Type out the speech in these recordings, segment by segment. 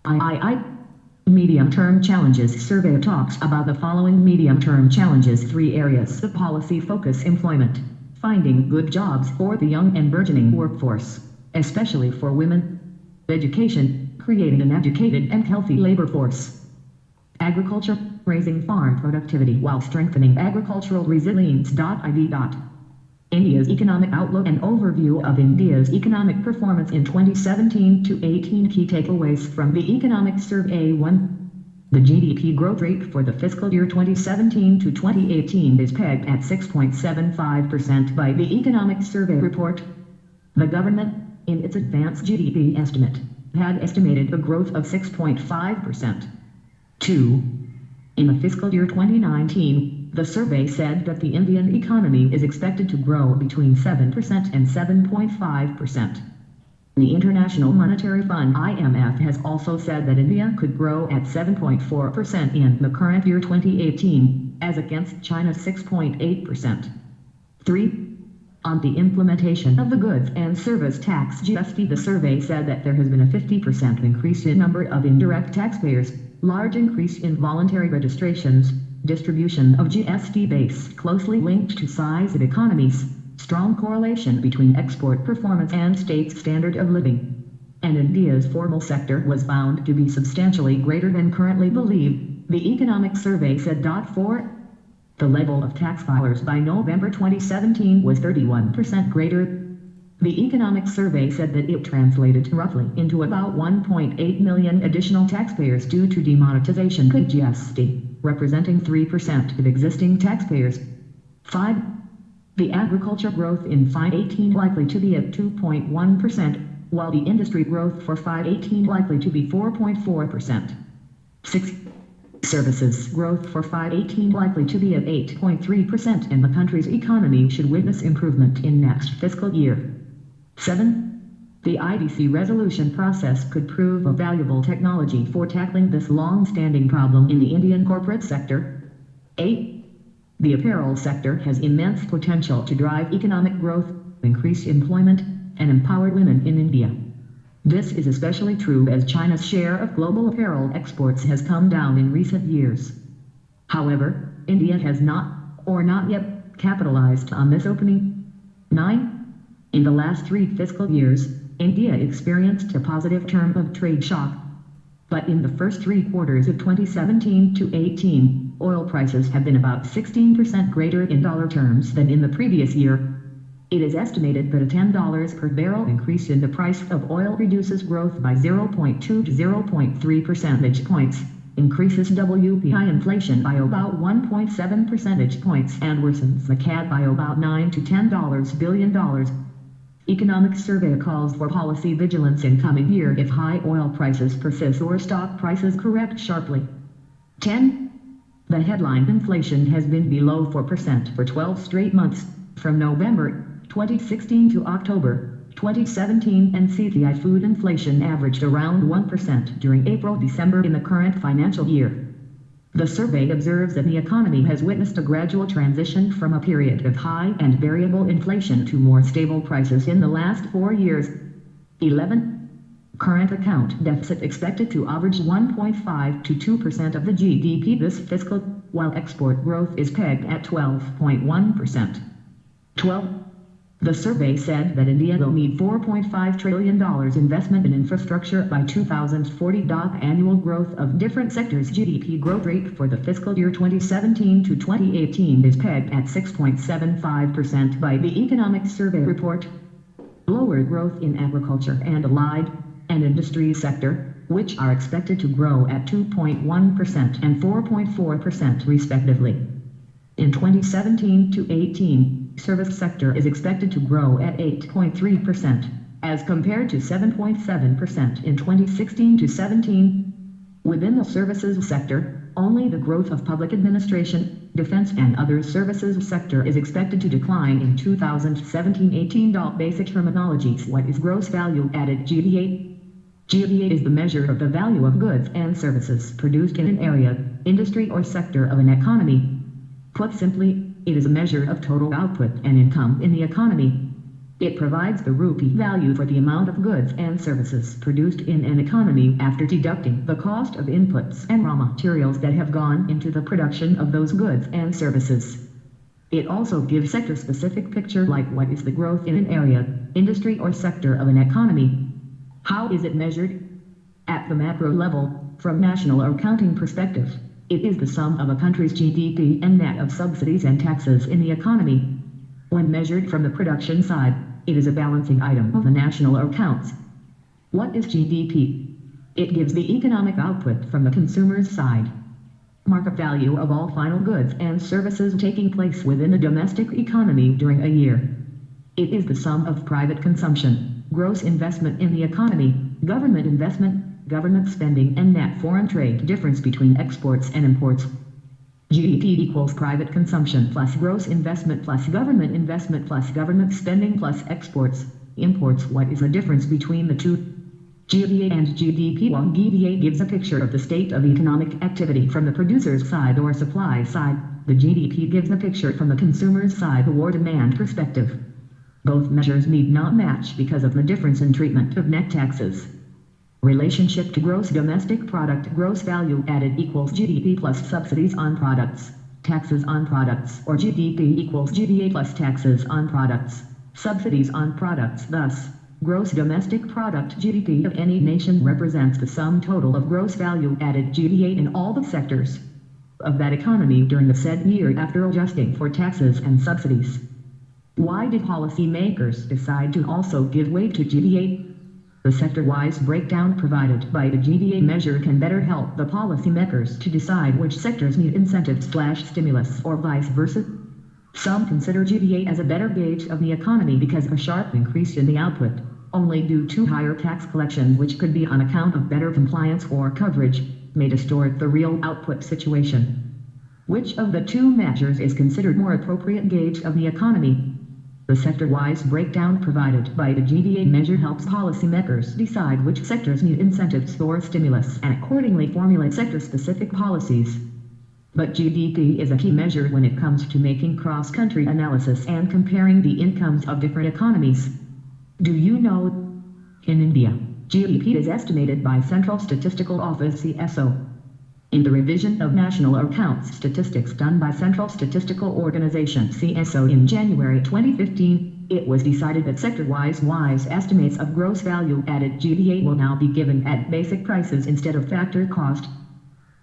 I. Medium-term challenges survey talks about the following medium-term challenges. 3 areas of policy focus: employment, finding good jobs for the young and burgeoning workforce, especially for women; education, creating an educated and healthy labor force; agriculture, raising farm productivity while strengthening agricultural resilience. IV. India's economic outlook and overview of India's economic performance in 2017 to 18. Key takeaways from the economic survey. 1. The GDP growth rate for the fiscal year 2017 to 2018 is pegged at 6.75% by the economic survey report. The government, in its advanced GDP estimate, had estimated a growth of 6.5%. 2. In the fiscal year 2019, the survey said that the Indian economy is expected to grow between 7% and 7.5%. The International Monetary Fund (IMF) has also said that India could grow at 7.4% in the current year 2018, as against China's 6.8%. 3. On the implementation of the goods and service tax (GST), the survey said that there has been a 50% increase in number of indirect taxpayers, large increase in voluntary registrations, distribution of GST base closely linked to size of economies, strong correlation between export performance and state's standard of living. And India's formal sector was found to be substantially greater than currently believed, the economic survey said. 4. The level of tax filers by November 2017 was 31% greater. The economic survey said that it translated roughly into about 1.8 million additional taxpayers due to demonetization of GST, representing 3% of existing taxpayers. 5. The agriculture growth in 5/18 likely to be at 2.1%, while the industry growth for 5/18 likely to be 4.4%. 6. Services growth for 5/18 likely to be at 8.3%, and the country's economy should witness improvement in next fiscal year. 7. The IDC resolution process could prove a valuable technology for tackling this long-standing problem in the Indian corporate sector. 8. The apparel sector has immense potential to drive economic growth, increase employment, and empower women in India. This is especially true as China's share of global apparel exports has come down in recent years. However, India has not yet capitalized on this opening. 9. In the last 3 fiscal years, India experienced a positive term of trade shock. But in the first 3 quarters of 2017 to 18, oil prices have been about 16% greater in dollar terms than in the previous year. It is estimated that a $10 per barrel increase in the price of oil reduces growth by 0.2 to 0.3 percentage points, increases WPI inflation by about 1.7 percentage points, and worsens the CAD by about $9 to $10 billion. Economic survey calls for policy vigilance in coming year if high oil prices persist or stock prices correct sharply. 10. The headline inflation has been below 4% for 12 straight months, from November 2016 to October 2017, and CPI food inflation averaged around 1% during April-December in the current financial year. The survey observes that the economy has witnessed a gradual transition from a period of high and variable inflation to more stable prices in the last 4 years. 11. Current account deficit expected to average 1.5 to 2% of the GDP this fiscal, while export growth is pegged at 12.1%. 12. The survey said that India will need $4.5 trillion investment in infrastructure by 2040. Annual growth of different sectors. GDP growth rate for the fiscal year 2017 to 2018 is pegged at 6.75% by the economic survey report. Lower growth in agriculture and allied and industry sector, which are expected to grow at 2.1% and 4.4% respectively. In 2017 to 18, service sector is expected to grow at 8.3%, as compared to 7.7% in 2016 to 17. Within the services sector, only the growth of public administration, defense and other services sector is expected to decline in 2017-18. Basic terminologies. What is gross value added? GVA. GVA is the measure of the value of goods and services produced in an area, industry or sector of an economy. Put simply, it is a measure of total output and income in the economy. It provides the rupee value for the amount of goods and services produced in an economy after deducting the cost of inputs and raw materials that have gone into the production of those goods and services. It also gives sector-specific picture like what is the growth in an area, industry or sector of an economy. How is it measured? At the macro level, from national accounting perspective, it is the sum of a country's GDP and net of subsidies and taxes in the economy. When measured from the production side, it is a balancing item of the national accounts. What is GDP? It gives the economic output from the consumer's side. Market value of all final goods and services taking place within the domestic economy during a year. It is the sum of private consumption, gross investment in the economy, government investment, government spending and net foreign trade difference between exports and imports. GDP equals private consumption plus gross investment plus government spending plus exports, imports. What is the difference between the two? GDP and GDP. While GDP gives a picture of the state of economic activity from the producer's side or supply side, the GDP gives a picture from the consumer's side or demand perspective. Both measures need not match because of the difference in treatment of net taxes. Relationship to gross domestic product. Gross value added equals GDP plus subsidies on products, taxes on products, or GDP equals GDP plus taxes on products, subsidies on products. Thus, gross domestic product GDP of any nation represents the sum total of gross value added GDP in all the sectors of that economy during the said year after adjusting for taxes and subsidies. Why did policymakers decide to also give weight to GDP? The sector-wise breakdown provided by the GDP measure can better help the policymakers to decide which sectors need incentives/stimulus or vice versa. Some consider GDP as a better gauge of the economy because a sharp increase in the output, only due to higher tax collection which could be on account of better compliance or coverage, may distort the real output situation. Which of the two measures is considered more appropriate gauge of the economy? The sector-wise breakdown provided by the GDP measure helps policymakers decide which sectors need incentives or stimulus and accordingly formulate sector-specific policies. But GDP is a key measure when it comes to making cross-country analysis and comparing the incomes of different economies. Do you know? In India, GDP is estimated by Central Statistical Office (CSO). In the revision of national accounts statistics done by Central Statistical Organization (CSO) in January 2015, it was decided that sector-wise estimates of gross value added GDP will now be given at basic prices instead of factor cost.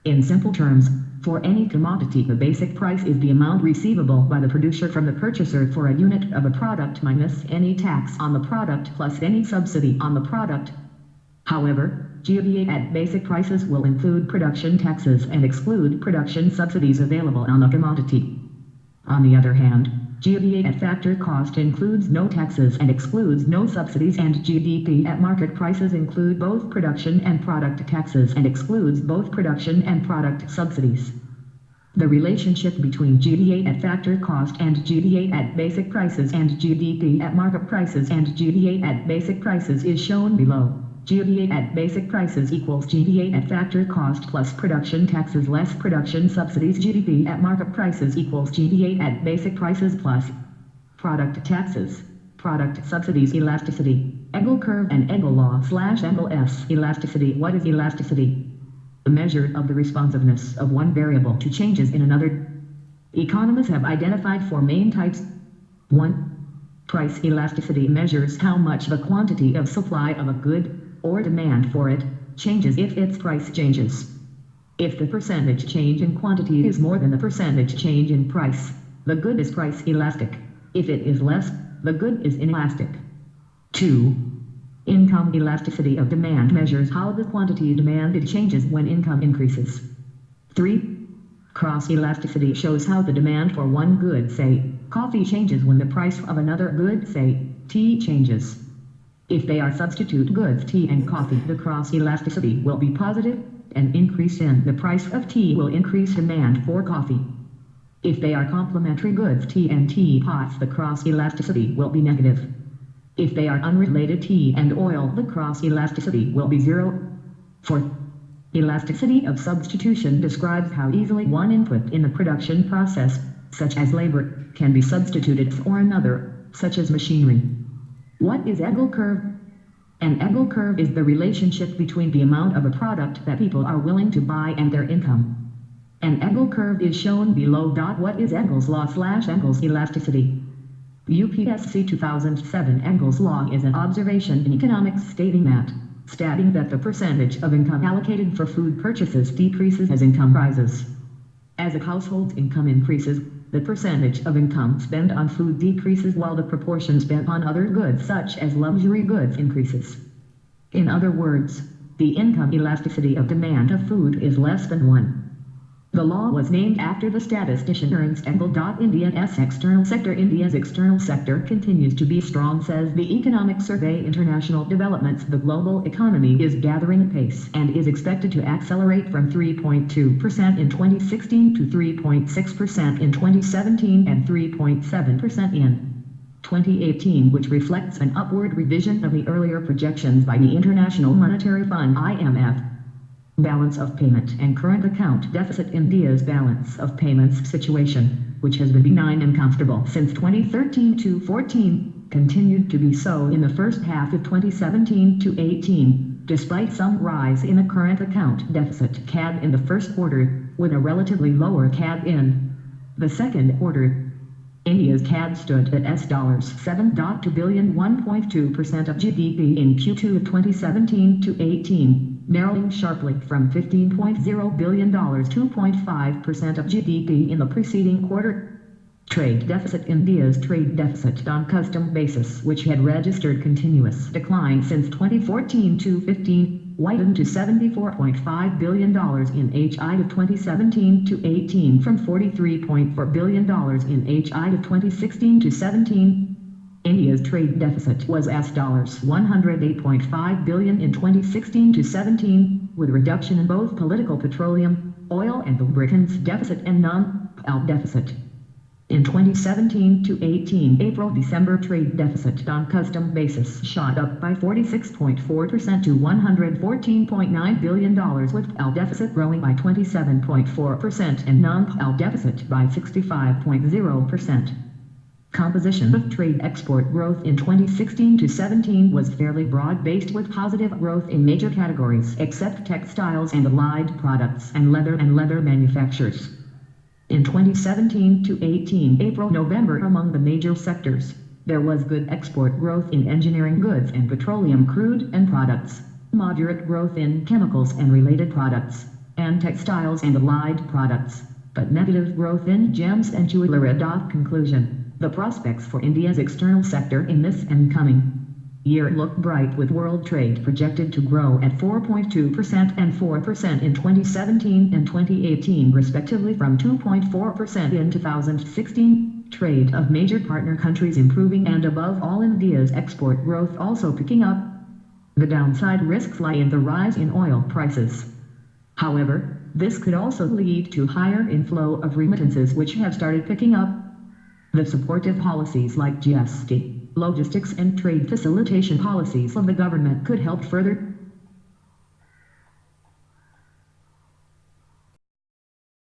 In simple terms, for any commodity, the basic price is the amount receivable by the producer from the purchaser for a unit of a product minus any tax on the product plus any subsidy on the product. However, GDP at basic prices will include production taxes and exclude production subsidies available on the commodity. On the other hand, GDP at factor cost includes no taxes and excludes no subsidies, and GDP at market prices include both production and product taxes and excludes both production and product subsidies. The relationship between GDP at factor cost and GDP at basic prices and GDP at market prices and GDP at basic prices is shown below. GDP at basic prices equals GDP at factor cost plus production taxes less production subsidies. GDP at market prices equals GDP at basic prices plus product taxes, product subsidies. Elasticity, Engel curve and Engel law/Engel S. Elasticity. What is elasticity? The measure of the responsiveness of one variable to changes in another. Economists have identified four main types. 1. Price elasticity measures how much the quantity of supply of a good or demand for it changes if its price changes. If the percentage change in quantity is more than the percentage change in price, the good is price elastic. If it is less, the good is inelastic. 2. Income elasticity of demand measures how the quantity demanded changes when income increases. 3. Cross elasticity shows how the demand for one good, say, coffee, changes when the price of another good, say, tea, changes. If they are substitute goods, tea and coffee, the cross elasticity will be positive. An increase in the price of tea will increase demand for coffee. If they are complementary goods, tea and teapots, the cross elasticity will be negative. If they are unrelated, tea and oil, the cross elasticity will be 0. 4. Elasticity of substitution describes how easily one input in the production process, such as labor, can be substituted for another, such as machinery. What is Eggle curve? An Eggle curve is the relationship between the amount of a product that people are willing to buy and their income. An Eggle curve is shown below. What is Engel's law / Engel's elasticity? UPSC 2007 Engel's law is an observation in economics stating that the percentage of income allocated for food purchases decreases as income rises. As a household's income increases, the percentage of income spent on food decreases while the proportion spent on other goods such as luxury goods increases. In other words, the income elasticity of demand of food is less than 1. The law was named after the statistician Ernst Engel. India's external sector. India's external sector continues to be strong, says the Economic Survey. International developments. The global economy is gathering pace and is expected to accelerate from 3.2% in 2016 to 3.6% in 2017 and 3.7% in 2018, which reflects an upward revision of the earlier projections by the International Monetary Fund (IMF). Balance of payment and current account deficit. India's balance of payments situation, which has been benign and comfortable since 2013 to 14, continued to be so in the first half of 2017 to 18, despite some rise in the current account deficit (CAD) in the first quarter, with a relatively lower CAD in the second quarter. India's CAD stood at $7.2 billion, 1.2% of GDP in Q2 of 2017 to 18, narrowing sharply from $15.0 billion, 2.5% of GDP in the preceding quarter. Trade deficit. India's trade deficit on custom basis, which had registered continuous decline since 2014 to 15, widened to $74.5 billion in HI of 2017 to 18 from $43.4 billion in HI of 2016 to 17. India's trade deficit was $108.5 billion in 2016 to 17, with reduction in both political petroleum, oil and lubricants deficit and non-oil deficit. In 2017 to 18, April-December trade deficit on custom basis shot up by 46.4% to $114.9 billion, with oil deficit growing by 27.4% and non-oil deficit by 65.0%. Composition of trade export growth in 2016 to 17 was fairly broad-based, with positive growth in major categories except textiles and allied products and leather manufacturers. In 2017 to 18, April-November, among the major sectors, there was good export growth in engineering goods and petroleum crude and products, moderate growth in chemicals and related products, and textiles and allied products, but negative growth in gems and jewelry. Conclusion: the prospects for India's external sector in this and coming year look bright, with world trade projected to grow at 4.2% and 4% in 2017 and 2018 respectively, from 2.4% in 2016. Trade of major partner countries improving, and above all India's export growth also picking up. The downside risks lie in the rise in oil prices. However, this could also lead to higher inflow of remittances, which have started picking up. The supportive policies like GST, logistics and trade facilitation policies of the government could help further